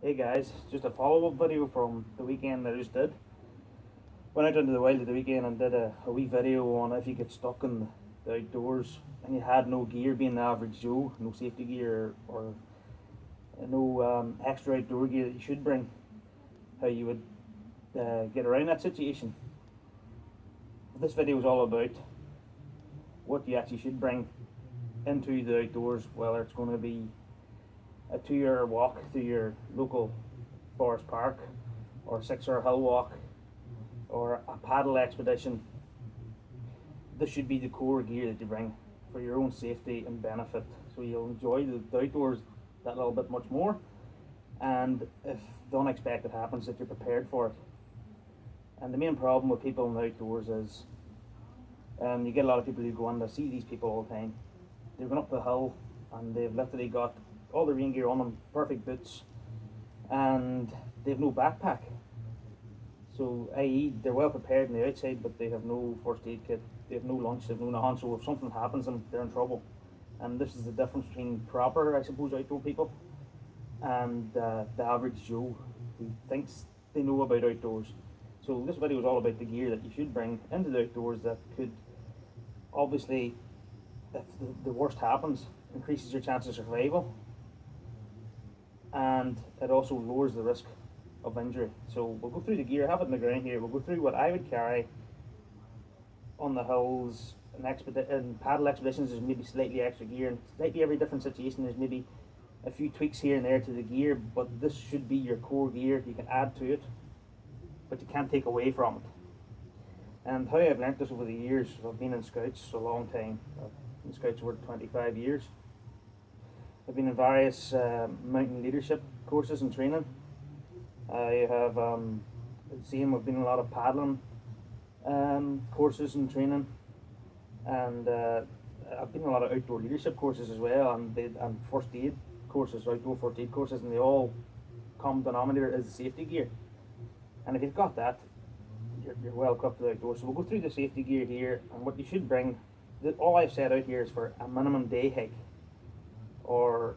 Hey guys, just a follow-up video from the weekend that I just did. Went out into the wild at the weekend and did a wee video on if you get stuck in the outdoors and you had no gear, being the average Joe, no safety gear or no extra outdoor gear that you should bring, how you would get around that situation. This video is all about what you actually should bring into the outdoors, whether it's going to be a 2 hour walk through your local forest park, or a 6 hour hill walk, or a paddle expedition. This should be the core gear that you bring for your own safety and benefit, so you'll enjoy the outdoors that little bit much more, and if the unexpected happens, that you're prepared for it. And the main problem with people in the outdoors is you get a lot of people who go on to see these people all the time. They're going up the hill and they've literally got all the rain gear on them, perfect boots, and they've no backpack. So, i.e., they're well prepared on the outside, but they have no first aid kit, they have no lunch, they have no nothing. So if something happens to them, they're in trouble. And this is the difference between proper, I suppose, outdoor people and the average Joe who thinks they know about outdoors. So this video is all about the gear that you should bring into the outdoors that could, obviously, if the worst happens, increases your chance of survival, and it also lowers the risk of injury. So we'll go through the gear. I have it on the ground here. We'll go through what I would carry on the hills. In paddle expeditions, there's maybe slightly extra gear, and slightly every different situation there's maybe a few tweaks here and there to the gear, but this should be your core gear. You can add to it, but you can't take away from it. And how I've learnt this over the years, I've been in Scouts a long time. I've been in Scouts over 25 years. I've been in various mountain leadership courses and training. I have I've been in a lot of paddling courses and training, and I've been in a lot of outdoor leadership courses as well, and first aid courses, outdoor first aid courses, and the all common denominator is the safety gear. And if you've got that, you're well equipped for the outdoors. So we'll go through the safety gear here and what you should bring. All I've set out here is for a minimum day hike, or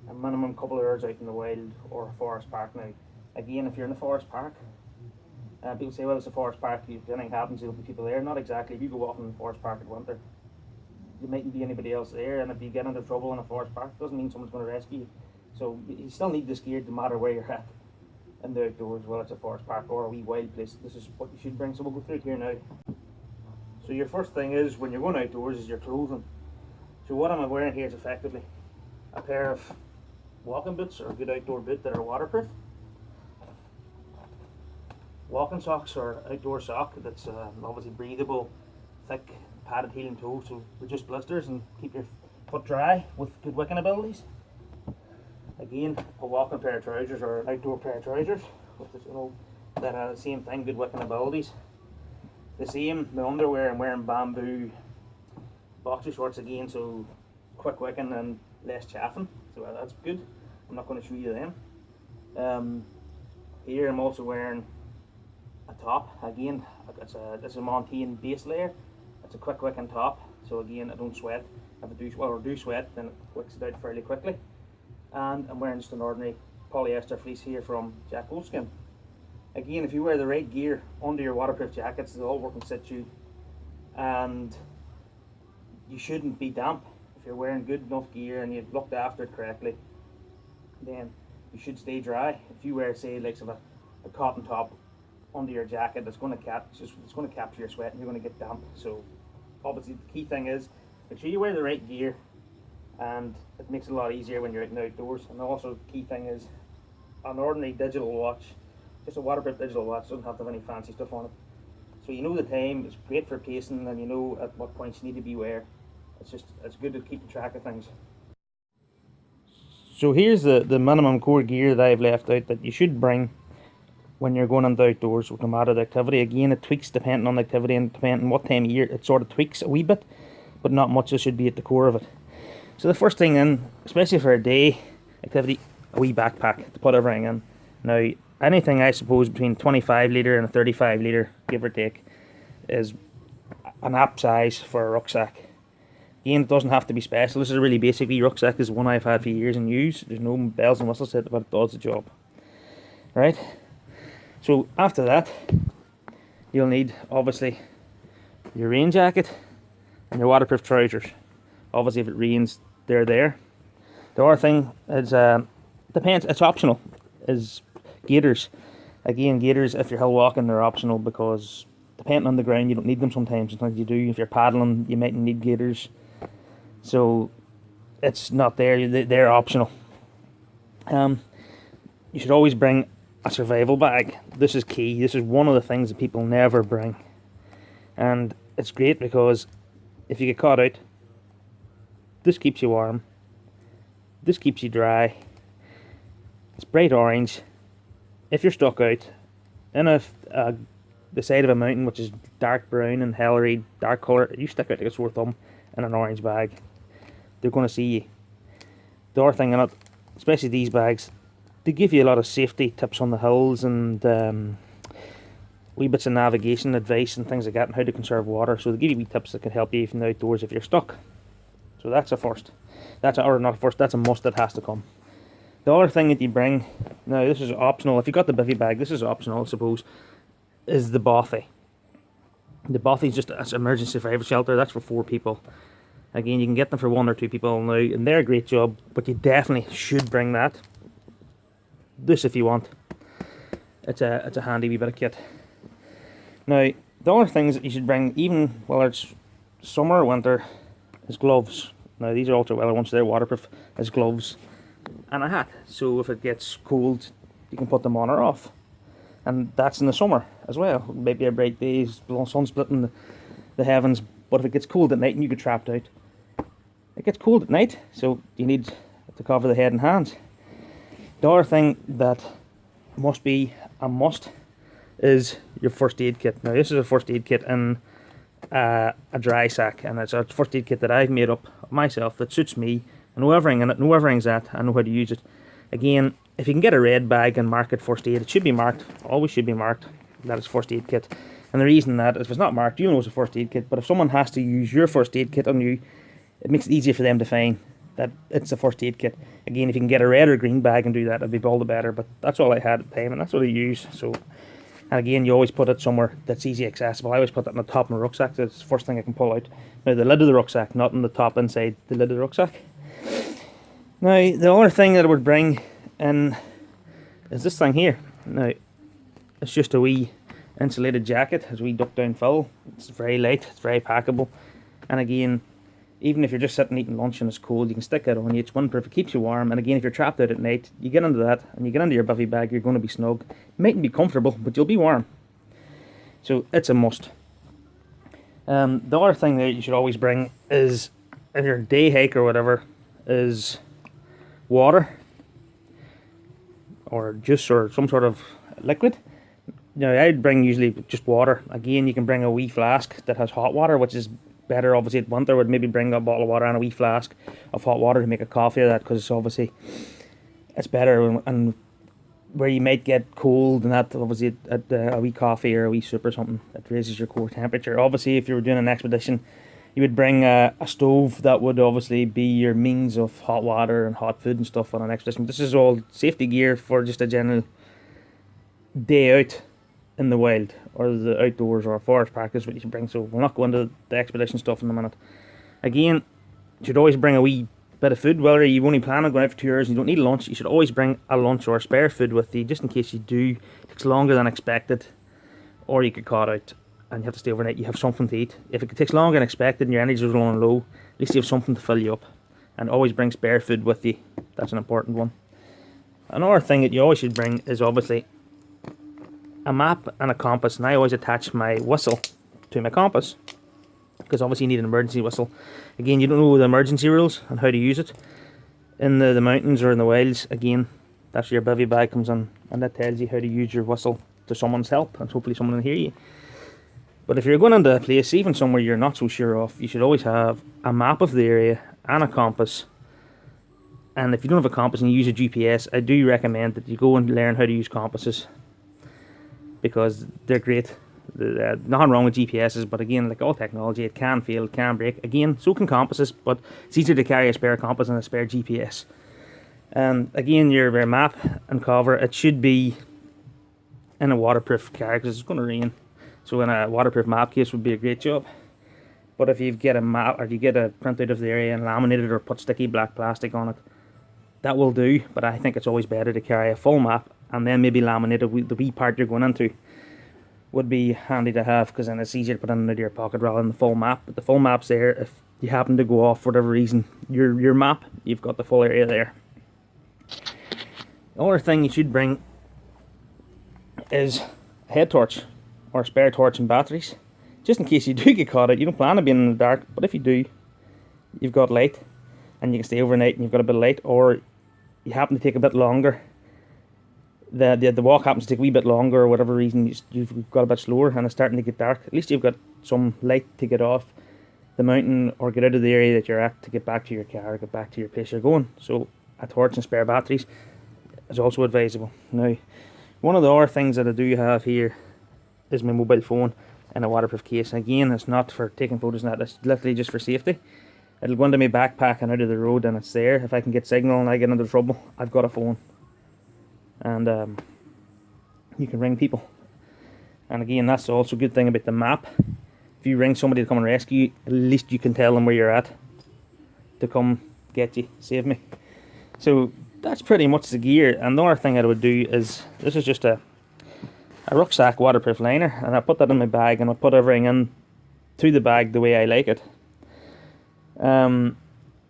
a minimum couple of hours out in the wild, or a forest park. Now, again, if you're in the forest park, people say, well, it's a forest park, if anything happens, there'll be people there. Not exactly. If you go walking in the forest park in winter, there mightn't be anybody else there, and if you get into trouble in a forest park, it doesn't mean someone's going to rescue you. So you still need this gear no matter where you're at in the outdoors, whether it's a forest park or a wee wild place. This is what you should bring. So we'll go through it here now. So your first thing is, when you're going outdoors, is your clothing. So what am I wearing here is effectively a pair of walking boots, or a good outdoor boot that are waterproof. Walking socks, or outdoor sock that's obviously breathable, thick, padded heel and toe, so reduce blisters and keep your foot dry with good wicking abilities. Again, a walking pair of trousers, or an outdoor pair of trousers with this, that are the same thing, good wicking abilities. The same, the underwear, I'm wearing bamboo boxer shorts again, so quick wicking and less chaffing, so that's good. I'm not going to show you them. Here I'm also wearing a top. Again, this is a Montane base layer. It's a quick wicking top, so again, I don't sweat. If I do sweat, then it wicks it out fairly quickly. And I'm wearing just an ordinary polyester fleece here from Jack Wolfskin. Again, if you wear the right gear under your waterproof jackets, they all work in situ, and you shouldn't be damp. If you're wearing good enough gear and you've looked after it correctly, then you should stay dry. If you wear, say, like a cotton top under your jacket, it's going to capture your sweat and you're going to get damp. So obviously the key thing is, make sure you wear the right gear, and it makes it a lot easier when you're out in the outdoors. And also the key thing is an ordinary digital watch, just a waterproof digital watch, doesn't have to have any fancy stuff on it. So you know the time, it's great for pacing, and you know at what points you need to be where. It's good to keep track of things. So here's the minimum core gear that I've left out that you should bring when you're going into outdoors, no matter the activity. Again, it tweaks depending on the activity and depending on what time of year. It sort of tweaks a wee bit, but not much. It should be at the core of it. So the first thing in, especially for a day activity, a wee backpack to put everything in. Now, anything I suppose between 25 litre and a 35 litre, give or take, is an apt size for a rucksack. Again, it doesn't have to be special. This is a really basic wee rucksack. This is one I've had for years and use. There's no bells and whistles to it, but it does the job. right? So after that, you'll need obviously your rain jacket and your waterproof trousers. Obviously, if it rains, they're there. The other thing is, depends, it's optional, is gaiters. Again, gaiters, if you're hill walking, they're optional because depending on the ground, you don't need them sometimes. Sometimes you do. If you're paddling, you might need gaiters. So it's not there, they're optional. You should always bring a survival bag. This is key. This is one of the things that people never bring. And it's great because if you get caught out, this keeps you warm. This keeps you dry. It's bright orange. If you're stuck out in the side of a mountain, which is dark brown and hellery, dark colour, you stick out like a sore thumb in an orange bag, they're going to see you. The other thing in it, especially these bags, they give you a lot of safety tips on the hills and wee bits of navigation advice and things like that, and how to conserve water. So they give you wee tips that can help you from the outdoors if you're stuck. So that's a first. That's a must that has to come. The other thing that you bring, now this is optional, if you got the bivy bag, this is optional I suppose, is the bothy. The bothy is just an emergency survival shelter. That's for 4 people. Again, you can get them for 1 or 2 people now, and they're a great job, but you definitely should bring that. This if you want. It's a handy wee bit of kit. Now, the other things that you should bring, even whether it's summer or winter, is gloves. Now, these are ultra weather ones, so they're waterproof, is gloves and a hat. So if it gets cold, you can put them on or off. And that's in the summer as well. Maybe a bright days, sun splitting the heavens, but if it gets cold at night and you get trapped out, it gets cold at night, so you need to cover the head and hands. The other thing that must be a must is your first aid kit. Now, this is a first aid kit in a dry sack, and it's a first aid kit that I've made up myself that suits me, and no everything in it, no everything's that, I know how to use it. Again, if you can get a red bag and mark it first aid, it should be marked, always should be marked, that is first aid kit. And the reason that, if it's not marked, you'll know it's a first aid kit, but if someone has to use your first aid kit on you, it makes it easier for them to find that it's a first aid kit. Again, if you can get a red or green bag and do that, it'd be all the better, but that's all I had at the time, and that's what I use. So, and again, you always put it somewhere that's easy accessible. I always put that on the top of my rucksack, that's the first thing I can pull out. Now, the lid of the rucksack, not on the top inside the lid of the rucksack. Now, the other thing that I would bring in is this thing here. Now, it's just a wee insulated jacket, as we duck down fill. It's very light, it's very packable, and again, even if you're just sitting eating lunch and it's cold, you can stick it on you. It's windproof, it keeps you warm, and again, if you're trapped out at night, you get into that and you get into your bivy bag, you're going to be snug. It mightn't be comfortable, but you'll be warm. So it's a must. The other thing that you should always bring is, if you're a day hike or whatever, is water or juice or some sort of liquid. Now, I'd bring usually just water. Again, you can bring a wee flask that has hot water, which is better obviously at winter. Would maybe bring a bottle of water and a wee flask of hot water to make a coffee of that, because obviously it's better. And where you might get cold and that, obviously at a wee coffee or a wee soup or something, it raises your core temperature. Obviously, if you were doing an expedition, you would bring a stove that would obviously be your means of hot water and hot food and stuff on an expedition. This is all safety gear for just a general day out in the wild or the outdoors or forest practice, what you should bring. So we'll not go into the expedition stuff in a minute. Again, you should always bring a wee bit of food. Whether you only plan on going out for 2 hours and you don't need lunch, you should always bring a lunch or a spare food with you, just in case you do. It takes longer than expected, or you get caught out and you have to stay overnight. You have something to eat. If it takes longer than expected and your energy is running low, at least you have something to fill you up. And always bring spare food with you. That's an important one. Another thing that you always should bring is obviously a map and a compass, and I always attach my whistle to my compass, because obviously you need an emergency whistle. Again, you don't know the emergency rules and how to use it in the mountains or in the wilds. Again, that's where your bivy bag comes in, and that tells you how to use your whistle to someone's help, and hopefully someone will hear you. But if you're going into a place, even somewhere you're not so sure of, you should always have a map of the area and a compass. And if you don't have a compass and you use a GPS, I do recommend that you go and learn how to use compasses, because they're great. Nothing wrong with GPSs, but again, like all technology, it can fail, it can break. Again, so can compasses, but it's easier to carry a spare compass than a spare GPS. And again, your map and cover, it should be in a waterproof car because it's going to rain. So in a waterproof map case would be a great job. But if you get a map, or if you get a printout of the area and laminate it or put sticky black plastic on it, that will do. But I think it's always better to carry a full map and then maybe laminate the wee part you're going into. Would be handy to have, because then it's easier to put into your pocket rather than the full map. But the full map's there if you happen to go off for whatever reason your map, you've got the full area there. The other thing you should bring is a head torch or a spare torch and batteries, just in case you do get caught out. You don't plan on being in the dark, but if you do, you've got light and you can stay overnight and you've got a bit of light, or you happen to take a bit longer, the walk happens to take a wee bit longer, or whatever reason you've got a bit slower and it's starting to get dark, at least you've got some light to get off the mountain or get out of the area that you're at to get back to your car, get back to your place you're going. So a torch and spare batteries is also advisable. Now, one of the other things that I do have here is my mobile phone in a waterproof case. Again, it's not for taking photos and that, it's literally just for safety. It'll go into my backpack and out of the road, and it's there. If I can get signal and I get into trouble, I've got a phone. And you can ring people. And again, that's also a good thing about the map. If you ring somebody to come and rescue you, at least you can tell them where you're at to come get you, save me. So that's pretty much the gear. And the other thing I would do is, this is just a rucksack waterproof liner, and I put that in my bag and I put everything in to the bag the way I like it.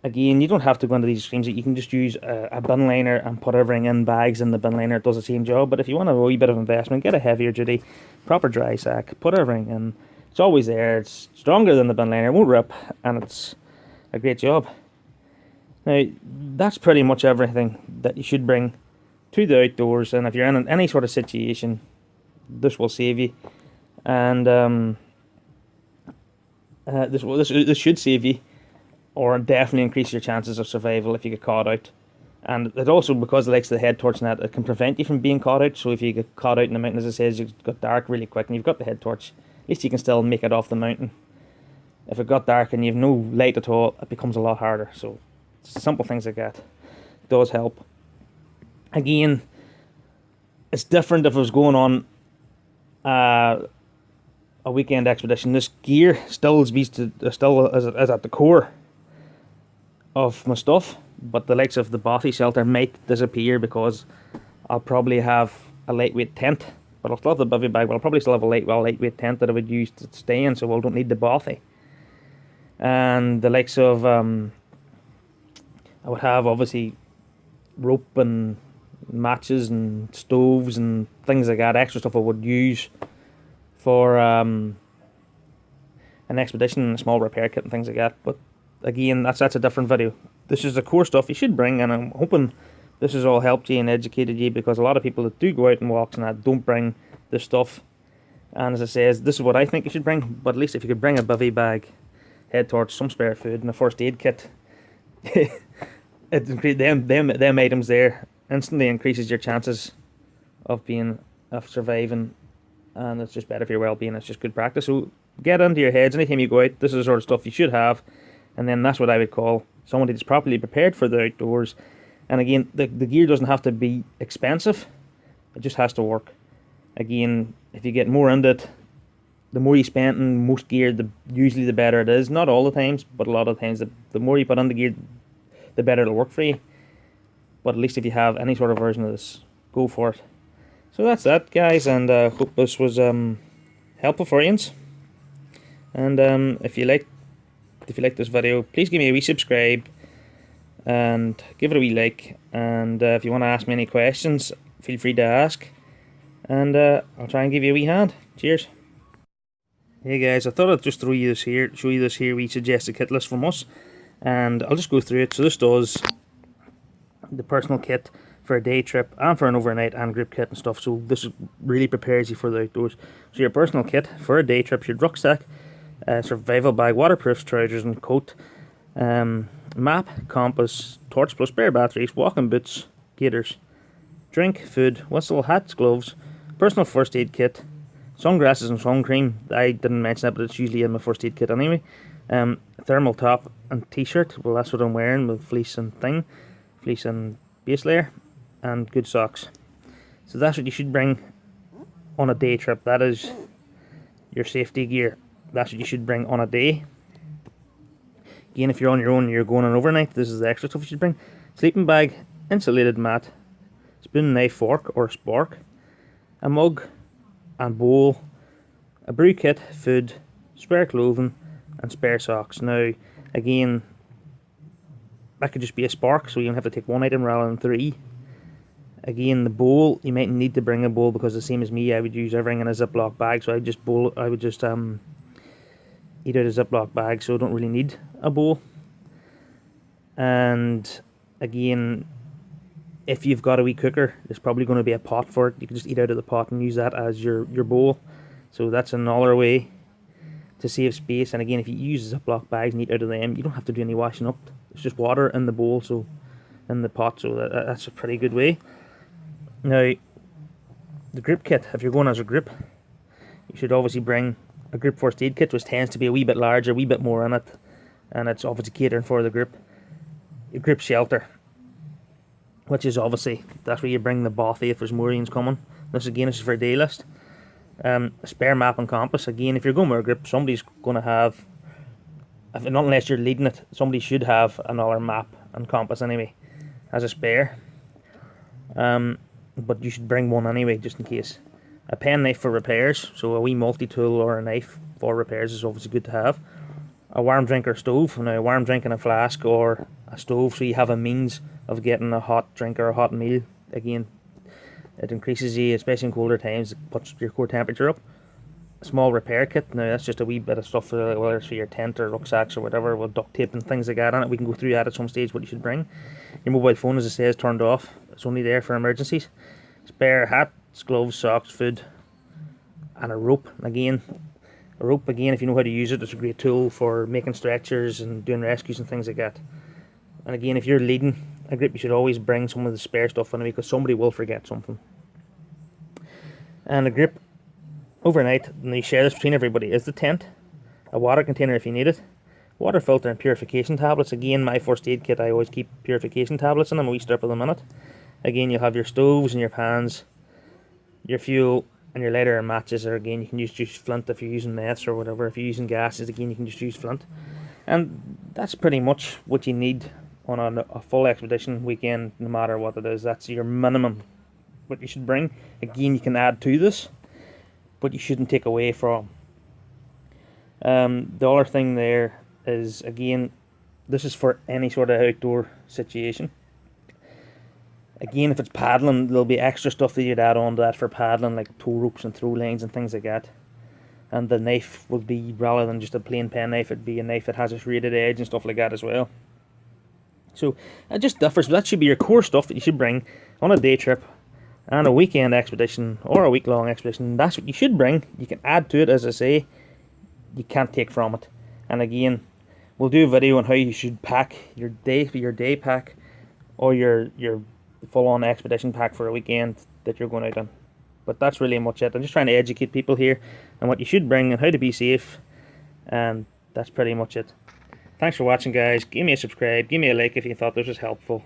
Again, you don't have to go into these extremes. You can just use a bin liner and put everything in bags in the bin liner. It does the same job. But if you want a wee bit of investment, get a heavier duty, proper dry sack, put everything in. It's always there. It's stronger than the bin liner, it won't rip, and it's a great job. Now, that's pretty much everything that you should bring to the outdoors. And if you're in any sort of situation, this will save you. And this should save you, or definitely increase your chances of survival if you get caught out. And it also, because it likes the head torch and that, it can prevent you from being caught out. So if you get caught out in the mountain, as it says, it got dark really quick and you've got the head torch, at least you can still make it off the mountain. If it got dark and you have no light at all, it becomes a lot harder. So simple things like that does help. Again, it's different if it was going on a weekend expedition. This gear still is at the core of my stuff, but the likes of the bothy shelter might disappear because I'll probably have a lightweight tent, but I'll still have the bivy bag, but I'll probably still have a lightweight tent that I would use to stay in, so I don't need the bothy. And the likes of I would have obviously rope and matches and stoves and things like that, extra stuff I would use for an expedition, a small repair kit and things like that. But again, that's a different video. This is the core stuff you should bring, and I'm hoping this has all helped you and educated you, because a lot of people that do go out and walks and that don't bring this stuff. And as I says, this is what I think you should bring. But at least if you could bring a bivy bag, head torch, some spare food, and a first aid kit, them items there instantly increases your chances of surviving, and it's just better for your well-being. It's just good practice. So get into your heads anytime you go out, this is the sort of stuff you should have. And then that's what I would call somebody that's properly prepared for the outdoors. And again, the gear doesn't have to be expensive, it just has to work. Again, if you get more into it, the more you spend in most gear, usually the better it is. Not all the times, but a lot of times, the more you put on the gear, the better it'll work for you. But at least if you have any sort of version of this, go for it. So that's that, guys, and hope this was helpful for you. And if you like this video, please give me a wee subscribe and give it a wee like. And if you want to ask me any questions, feel free to ask, and I'll try and give you a wee hand. Cheers. Hey guys, I thought I'd just show you this here wee suggested kit list from us, and I'll just go through it. So this does the personal kit for a day trip and for an overnight, and group kit and stuff. So this really prepares you for the outdoors. So your personal kit for a day trip: your rucksack, survival bag, waterproof trousers and coat, map, compass, torch plus spare batteries, walking boots, gaiters, drink, food, whistle, hats, gloves, personal first aid kit, sunglasses and sun cream. I didn't mention that, but it's usually in my first aid kit anyway. Thermal top and t-shirt, well that's what I'm wearing, with fleece and base layer, and good socks. So that's what you should bring on a day trip. That is your safety gear. That's what you should bring on a day. Again, if you're on your own and you're going on overnight, this is the extra stuff you should bring. Sleeping bag, insulated mat, spoon, knife, fork or spork, a mug and bowl, a brew kit, food, spare clothing and spare socks. Now, again, that could just be a spark, so you don't have to take one item rather than 3. Again, the bowl, you might need to bring a bowl because the same as me, I would use everything in a Ziploc bag, so I would just eat out a Ziploc bag, so I don't really need a bowl. And again, if you've got a wee cooker, there's probably going to be a pot for it. You can just eat out of the pot and use that as your bowl. So that's another way to save space. And again, if you use Ziploc bags and eat out of them, you don't have to do any washing up. It's just water in the bowl, so in the pot, so that's a pretty good way. Now, the grip kit, if you're going as a grip, you should obviously bring a grip first aid kit, which tends to be a wee bit larger, a wee bit more in it, and it's obviously catering for the grip. Your grip shelter, which is obviously, that's where you bring the bothy if there's more rains coming. This is for a day list. A spare map and compass. Again, if you're going with a grip, somebody's going to have, not unless you're leading it, somebody should have another map and compass anyway, as a spare. But you should bring one anyway, just in case. A pen knife for repairs, so a wee multi-tool or a knife for repairs is obviously good to have. A warm drink or stove. Now, a warm drink in a flask or a stove, so you have a means of getting a hot drink or a hot meal. Again, it increases you, especially in colder times, it puts your core temperature up. A small repair kit. Now, that's just a wee bit of stuff, whether it's for your tent or rucksacks or whatever, with duct tape and things like that on it. We can go through that at some stage, what you should bring. Your mobile phone, as it says, turned off. It's only there for emergencies. Spare hats, gloves, socks, food, and a rope. Again, if you know how to use it, it's a great tool for making stretchers and doing rescues and things like that. And again, if you're leading a grip, you should always bring some of the spare stuff anyway, because somebody will forget something. And a grip overnight, and you share this between everybody, is the tent, a water container if you need it, water filter and purification tablets. Again, my first aid kit, I always keep purification tablets in them, a wee strip of them in it. Again, you'll have your stoves and your pans, your fuel, and your lighter and matches. Or again, you can use flint if you're using meths or whatever. If you're using gases, again, you can just use flint. And that's pretty much what you need on a full expedition weekend, no matter what it is. That's your minimum, what you should bring. Again, you can add to this, but you shouldn't take away from. The other thing there is, again, this is for any sort of outdoor situation. Again, if it's paddling, there'll be extra stuff that you'd add on to that for paddling, like tow ropes and throw lines and things like that. And the knife would be, rather than just a plain pen knife, it'd be a knife that has a serrated edge and stuff like that as well. So it just differs, but that should be your core stuff that you should bring on a day trip and a weekend expedition or a week-long expedition. That's what you should bring. You can add to it, as I say. You can't take from it. And again, we'll do a video on how you should pack your day pack or your full-on expedition pack for a weekend that you're going out on. But that's really much it. I'm just trying to educate people here on what you should bring and how to be safe, and that's pretty much it. Thanks for watching, guys. Give me a subscribe, give me a like if you thought this was helpful,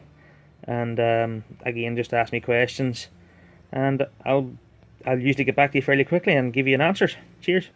and again, just ask me questions and I'll usually get back to you fairly quickly and give you an answer. Cheers.